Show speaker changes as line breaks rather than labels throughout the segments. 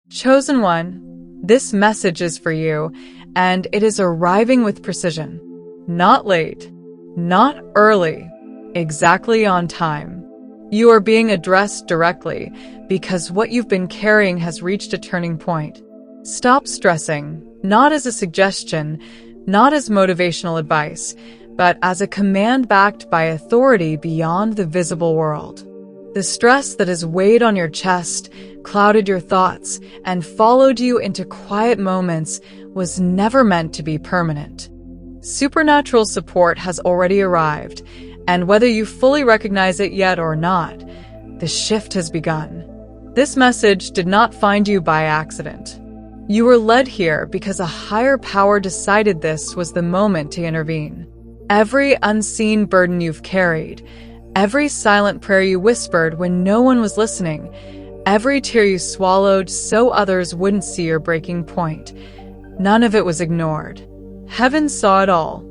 Chosen one, this message is for you, and it is arriving with precision. Not late, not early, exactly on time. You are being addressed directly because what you've been carrying has reached a turning point. Stop stressing, not as a suggestion, not as motivational advice, but as a command backed by authority beyond the visible world. The stress that has weighed on your chest, clouded your thoughts, and followed you into quiet moments was never meant to be permanent. Supernatural support has already arrived, and whether you fully recognize it yet or not, the shift has begun. This message did not find you by accident. You were led here because a higher power decided this was the moment to intervene. Every unseen burden you've carried, every silent prayer you whispered when no one was listening, every tear you swallowed so others wouldn't see your breaking point, none of it was ignored. Heaven saw it all.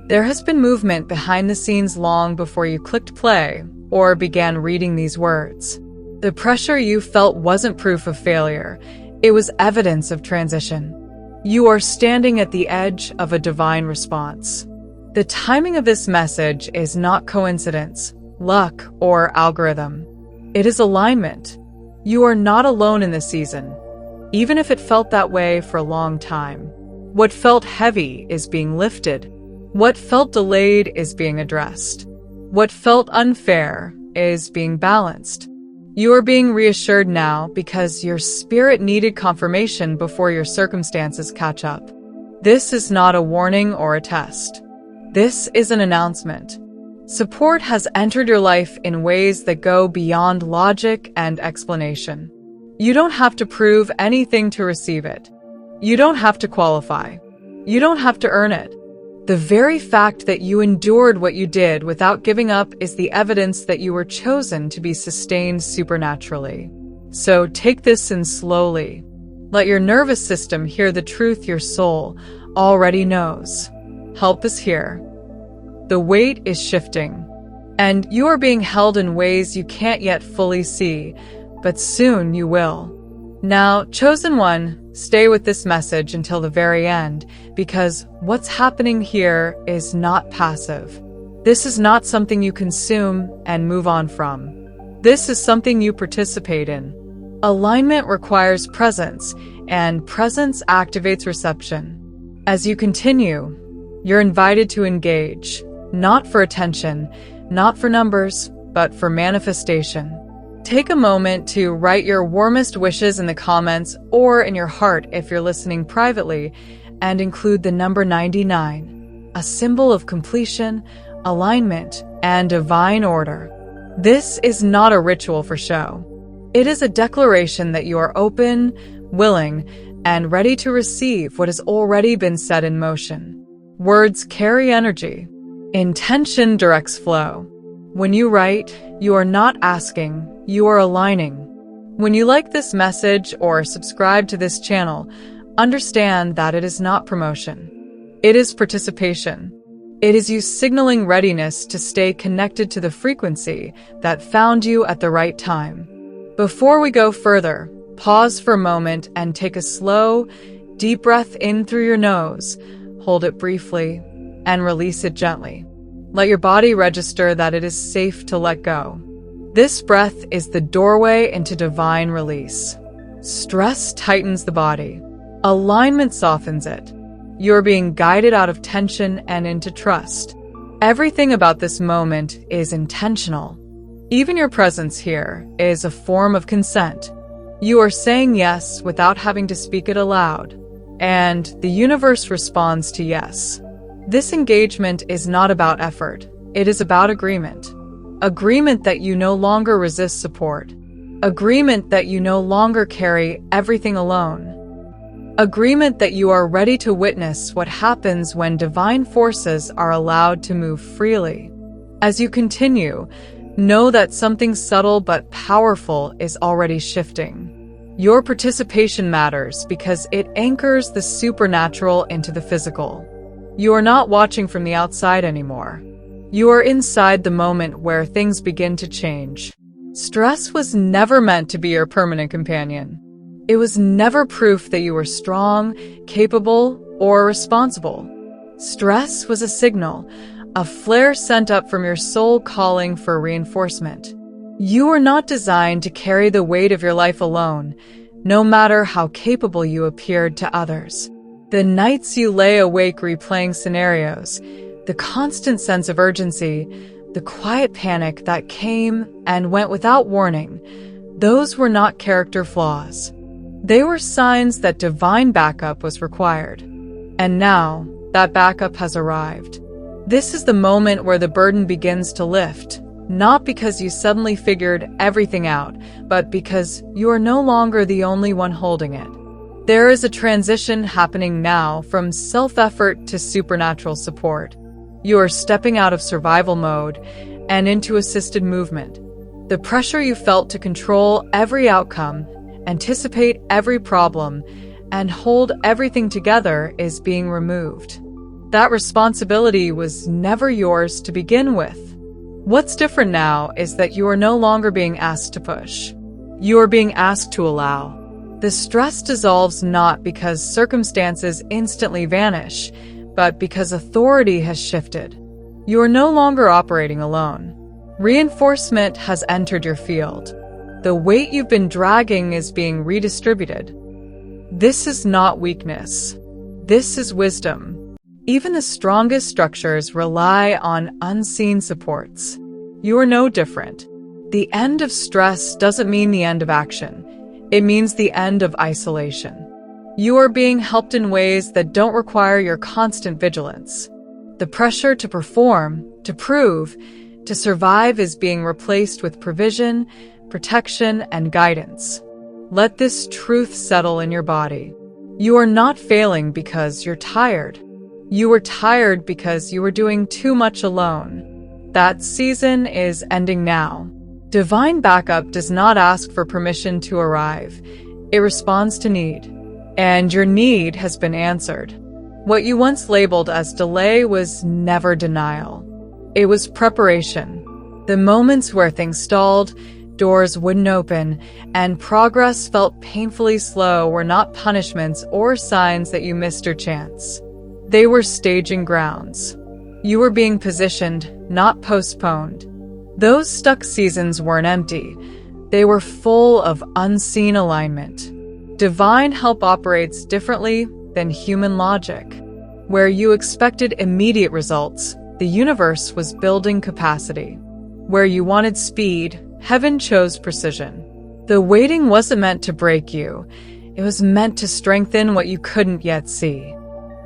There has been movement behind the scenes long before you clicked play or began reading these words. The pressure you felt wasn't proof of failure. It was evidence of transition. You are standing at the edge of a divine response. The timing of this message is not coincidence, luck, or algorithm. It is alignment. You are not alone in this season, even if it felt that way for a long time. What felt heavy is being lifted. What felt delayed is being addressed. What felt unfair is being balanced. You are being reassured now because your spirit needed confirmation before your circumstances catch up. This is not a warning or a test. This is an announcement. Support has entered your life in ways that go beyond logic and explanation. You don't have to prove anything to receive it. You don't have to qualify. You don't have to earn it. The very fact that you endured what you did without giving up is the evidence that you were chosen to be sustained supernaturally. So take this in slowly. Let your nervous system hear the truth your soul already knows. Help is here. The weight is shifting, and you are being held in ways you can't yet fully see, but soon you will. Now, chosen one, stay with this message until the very end, because what's happening here is not passive. This is not something you consume and move on from. This is something you participate in. Alignment requires presence, and presence activates reception. As you continue, you're invited to engage, not for attention, not for numbers, but for manifestation. Take a moment to write your warmest wishes in the comments or in your heart if you're listening privately, and include the number 99, a symbol of completion, alignment, and divine order. This is not a ritual for show. It is a declaration that you are open, willing, and ready to receive what has already been set in motion. Words carry energy. Intention directs flow. When you write, you are not asking, you are aligning. When you like this message or subscribe to this channel, understand that it is not promotion. It is participation. It is you signaling readiness to stay connected to the frequency that found you at the right time. Before we go further, pause for a moment and take a slow, deep breath in through your nose. Hold it briefly and release it gently. Let your body register that it is safe to let go. This breath is the doorway into divine release. Stress tightens the body. Alignment softens it. You're being guided out of tension and into trust. Everything about this moment is intentional. Even your presence here is a form of consent. You are saying yes without having to speak it aloud, and the universe responds to yes. This engagement is not about effort. It is about agreement. Agreement that you no longer resist support. Agreement that you no longer carry everything alone. Agreement that you are ready to witness what happens when divine forces are allowed to move freely. As you continue, know that something subtle but powerful is already shifting. Your participation matters because it anchors the supernatural into the physical. You are not watching from the outside anymore. You are inside the moment where things begin to change. Stress was never meant to be your permanent companion. It was never proof that you were strong, capable, or responsible. Stress was a signal, a flare sent up from your soul calling for reinforcement. You were not designed to carry the weight of your life alone, no matter how capable you appeared to others. The nights you lay awake replaying scenarios, the constant sense of urgency, the quiet panic that came and went without warning, those were not character flaws. They were signs that divine backup was required. And now, that backup has arrived. This is the moment where the burden begins to lift, not because you suddenly figured everything out, but because you are no longer the only one holding it. There is a transition happening now from self-effort to supernatural support. You are stepping out of survival mode and into assisted movement. The pressure you felt to control every outcome, anticipate every problem, and hold everything together is being removed. That responsibility was never yours to begin with. What's different now is that you are no longer being asked to push. You are being asked to allow. The stress dissolves not because circumstances instantly vanish, but because authority has shifted. You are no longer operating alone. Reinforcement has entered your field. The weight you've been dragging is being redistributed. This is not weakness. This is wisdom. Even the strongest structures rely on unseen supports. You are no different. The end of stress doesn't mean the end of action. It means the end of isolation. You are being helped in ways that don't require your constant vigilance. The pressure to perform, to prove, to survive is being replaced with provision, protection, and guidance. Let this truth settle in your body. You are not failing because you're tired. You were tired because you were doing too much alone. That season is ending now. Divine backup does not ask for permission to arrive. It responds to need. And your need has been answered. What you once labeled as delay was never denial. It was preparation. The moments where things stalled, doors wouldn't open, and progress felt painfully slow were not punishments or signs that you missed your chance. They were staging grounds. You were being positioned, not postponed. Those stuck seasons weren't empty. They were full of unseen alignment. Divine help operates differently than human logic. Where you expected immediate results, the universe was building capacity. Where you wanted speed, heaven chose precision. The waiting wasn't meant to break you. It was meant to strengthen what you couldn't yet see.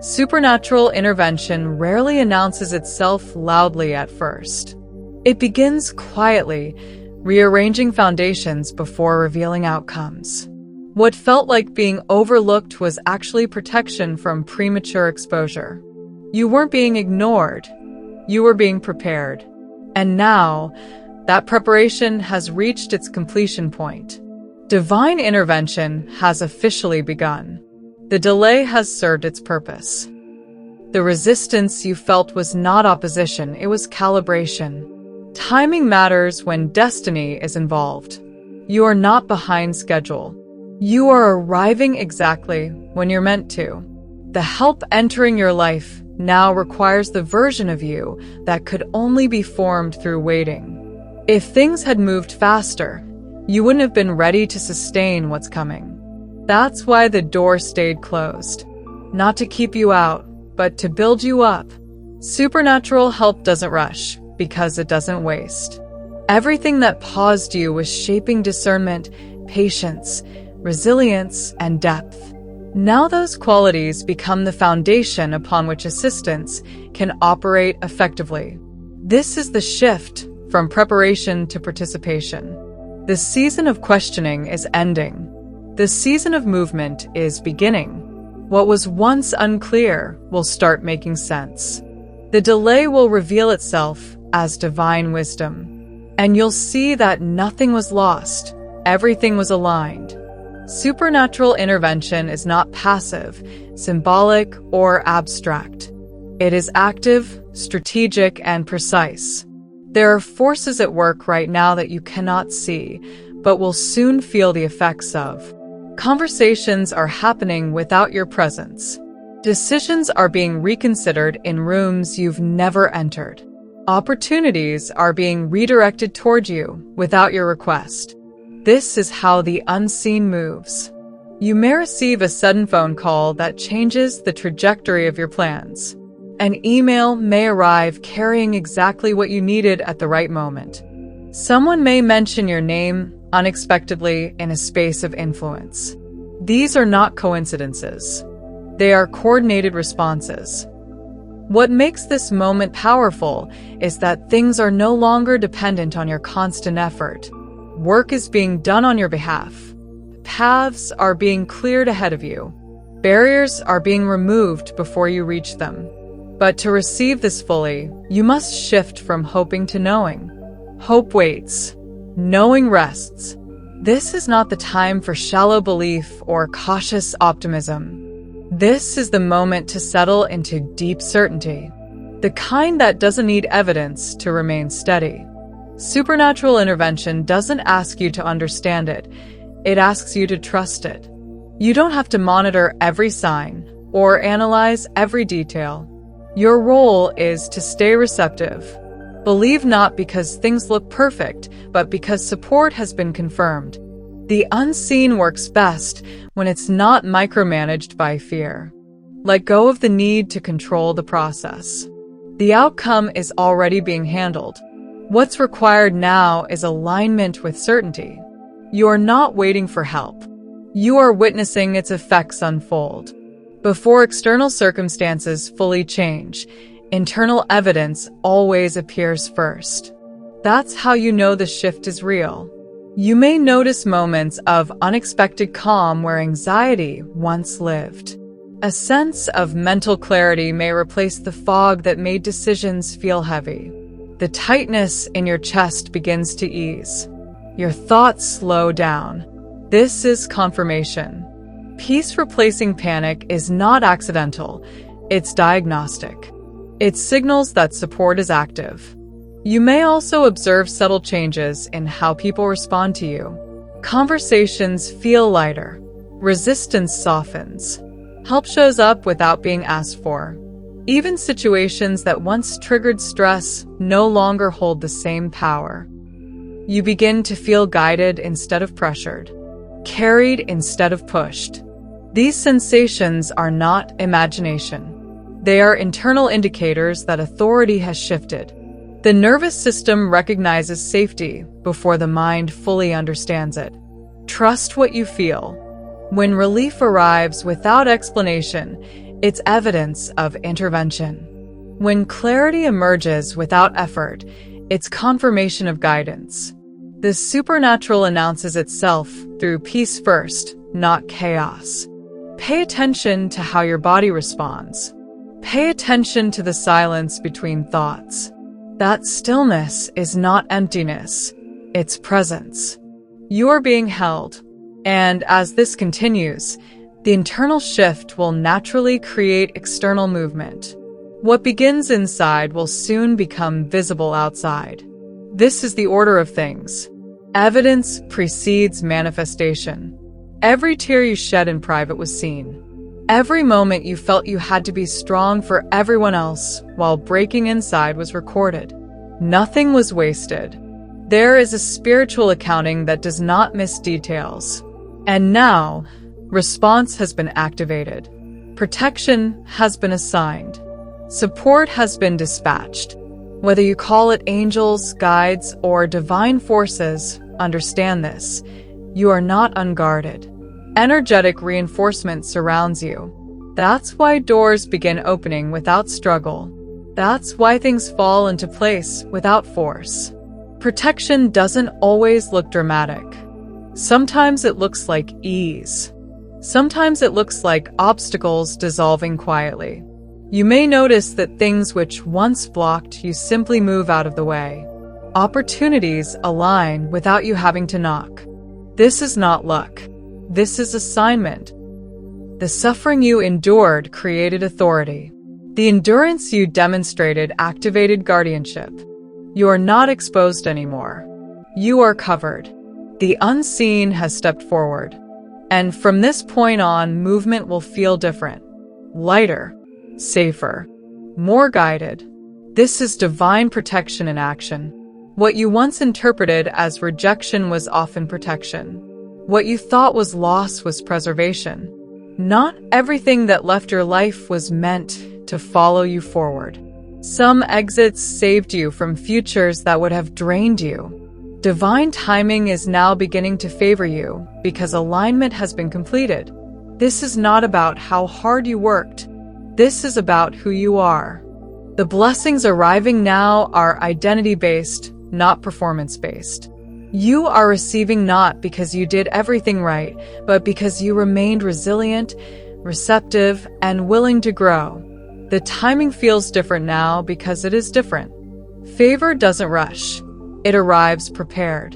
Supernatural intervention rarely announces itself loudly at first. It begins quietly, rearranging foundations before revealing outcomes. What felt like being overlooked was actually protection from premature exposure. You weren't being ignored. You were being prepared. And now, that preparation has reached its completion point. Divine intervention has officially begun. The delay has served its purpose. The resistance you felt was not opposition, it was calibration. Timing matters when destiny is involved. You are not behind schedule. You are arriving exactly when you're meant to. The help entering your life now requires the version of you that could only be formed through waiting. If things had moved faster, you wouldn't have been ready to sustain what's coming. That's why the door stayed closed. Not to keep you out, but to build you up. Supernatural help doesn't rush, because it doesn't waste. Everything that paused you was shaping discernment, patience, resilience, and depth. Now those qualities become the foundation upon which assistance can operate effectively. This is the shift from preparation to participation. The season of questioning is ending. The season of movement is beginning. What was once unclear will start making sense. The delay will reveal itself as divine wisdom. And you'll see that nothing was lost. Everything was aligned. Supernatural intervention is not passive, symbolic, or abstract. It is active, strategic, and precise. There are forces at work right now that you cannot see, but will soon feel the effects of. Conversations are happening without your presence. Decisions are being reconsidered in rooms you've never entered. Opportunities are being redirected toward you without your request. This is how the unseen moves. You may receive a sudden phone call that changes the trajectory of your plans. An email may arrive carrying exactly what you needed at the right moment. Someone may mention your name unexpectedly in a space of influence. These are not coincidences. They are coordinated responses. What makes this moment powerful is that things are no longer dependent on your constant effort. Work is being done on your behalf. Paths are being cleared ahead of you. Barriers are being removed before you reach them. But to receive this fully, you must shift from hoping to knowing. Hope waits. Knowing rests. This is not the time for shallow belief or cautious optimism. This is the moment to settle into deep certainty, the kind that doesn't need evidence to remain steady. Supernatural intervention doesn't ask you to understand it. It asks you to trust it. You don't have to monitor every sign or analyze every detail. Your role is to stay receptive. Believe not because things look perfect, but because support has been confirmed. The unseen works best when it's not micromanaged by fear. Let go of the need to control the process. The outcome is already being handled. What's required now is alignment with certainty. You are not waiting for help. You are witnessing its effects unfold. Before external circumstances fully change, internal evidence always appears first. That's how you know the shift is real. You may notice moments of unexpected calm where anxiety once lived. A sense of mental clarity may replace the fog that made decisions feel heavy. The tightness in your chest begins to ease. Your thoughts slow down. This is confirmation. Peace replacing panic is not accidental. It's diagnostic. It signals that support is active. You may also observe subtle changes in how people respond to you. Conversations feel lighter. Resistance softens. Help shows up without being asked for. Even situations that once triggered stress no longer hold the same power. You begin to feel guided instead of pressured, carried instead of pushed. These sensations are not imagination. They are internal indicators that authority has shifted. The nervous system recognizes safety before the mind fully understands it. Trust what you feel. When relief arrives without explanation, it's evidence of intervention. When clarity emerges without effort, it's confirmation of guidance. The supernatural announces itself through peace first, not chaos. Pay attention to how your body responds. Pay attention to the silence between thoughts. That stillness is not emptiness, it's presence. You are being held, and as this continues, the internal shift will naturally create external movement. What begins inside will soon become visible outside. This is the order of things. Evidence precedes manifestation. Every tear you shed in private was seen. Every moment you felt you had to be strong for everyone else while breaking inside was recorded. Nothing was wasted. There is a spiritual accounting that does not miss details. And now, response has been activated. Protection has been assigned. Support has been dispatched. Whether you call it angels, guides, or divine forces, understand this. You are not unguarded. Energetic reinforcement surrounds you. That's why doors begin opening without struggle. That's why things fall into place without force. Protection doesn't always look dramatic. Sometimes it looks like ease. Sometimes it looks like obstacles dissolving quietly. You may notice that things which once blocked you simply move out of the way. Opportunities align without you having to knock. This is not luck. This is assignment. The suffering you endured created authority. The endurance you demonstrated activated guardianship. You are not exposed anymore. You are covered. The unseen has stepped forward. And from this point on, movement will feel different, lighter, safer, more guided. This is divine protection in action. What you once interpreted as rejection was often protection. What you thought was loss was preservation. Not everything that left your life was meant to follow you forward. Some exits saved you from futures that would have drained you. Divine timing is now beginning to favor you because alignment has been completed. This is not about how hard you worked. This is about who you are. The blessings arriving now are identity-based, not performance-based. You are receiving not because you did everything right, but because you remained resilient, receptive, and willing to grow. The timing feels different now because it is different. Favor doesn't rush. It arrives prepared.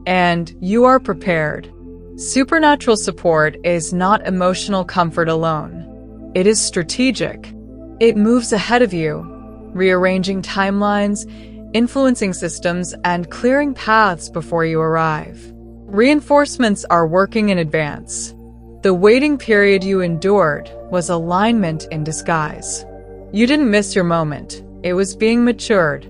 And you are prepared. Supernatural support is not emotional comfort alone. It is strategic. It moves ahead of you, rearranging timelines, influencing systems, and clearing paths before you arrive. Reinforcements are working in advance. The waiting period you endured was alignment in disguise. You didn't miss your moment. It was being matured.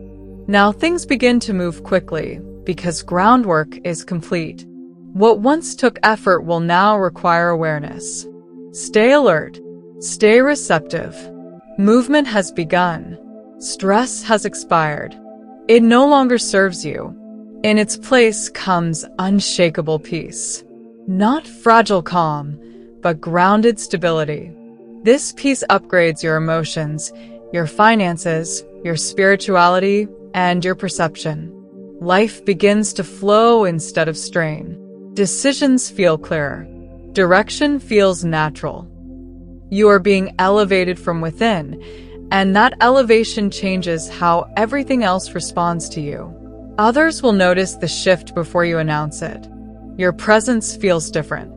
Now things begin to move quickly because groundwork is complete. What once took effort will now require awareness. Stay alert. Stay receptive. Movement has begun. Stress has expired. It no longer serves you. In its place comes unshakable peace. Not fragile calm, but grounded stability. This peace upgrades your emotions, your finances, your spirituality, and your perception. Life begins to flow instead of strain. Decisions feel clearer. Direction feels natural. You are being elevated from within, and that elevation changes how everything else responds to you. Others will notice the shift before you announce it. Your presence feels different.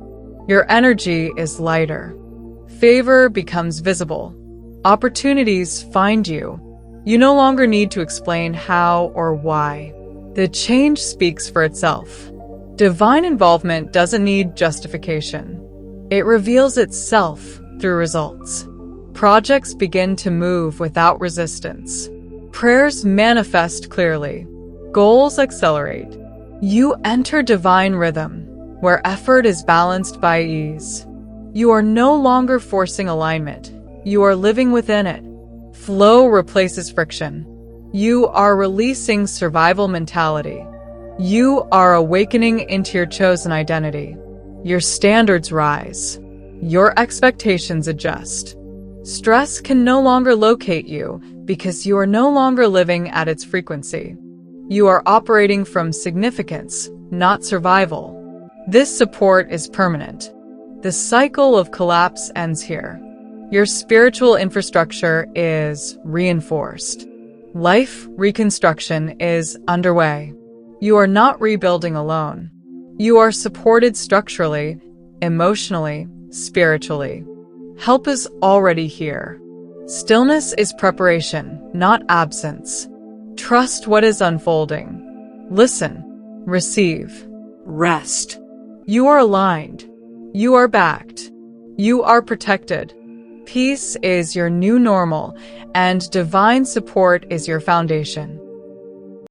Your energy is lighter. Favor becomes visible. Opportunities find you. You no longer need to explain how or why. The change speaks for itself. Divine involvement doesn't need justification. It reveals itself through results. Projects begin to move without resistance. Prayers manifest clearly. Goals accelerate. You enter divine rhythm, where effort is balanced by ease. You are no longer forcing alignment. You are living within it. Flow replaces friction. You are releasing survival mentality. You are awakening into your chosen identity. Your standards rise. Your expectations adjust. Stress can no longer locate you because you are no longer living at its frequency. You are operating from significance, not survival. This support is permanent. The cycle of collapse ends here. Your spiritual infrastructure is reinforced. Life reconstruction is underway. You are not rebuilding alone. You are supported structurally, emotionally, spiritually. Help is already here. Stillness is preparation, not absence. Trust what is unfolding. Listen, receive, rest. You are aligned. You are backed. You are protected. Peace is your new normal, and divine support is your foundation.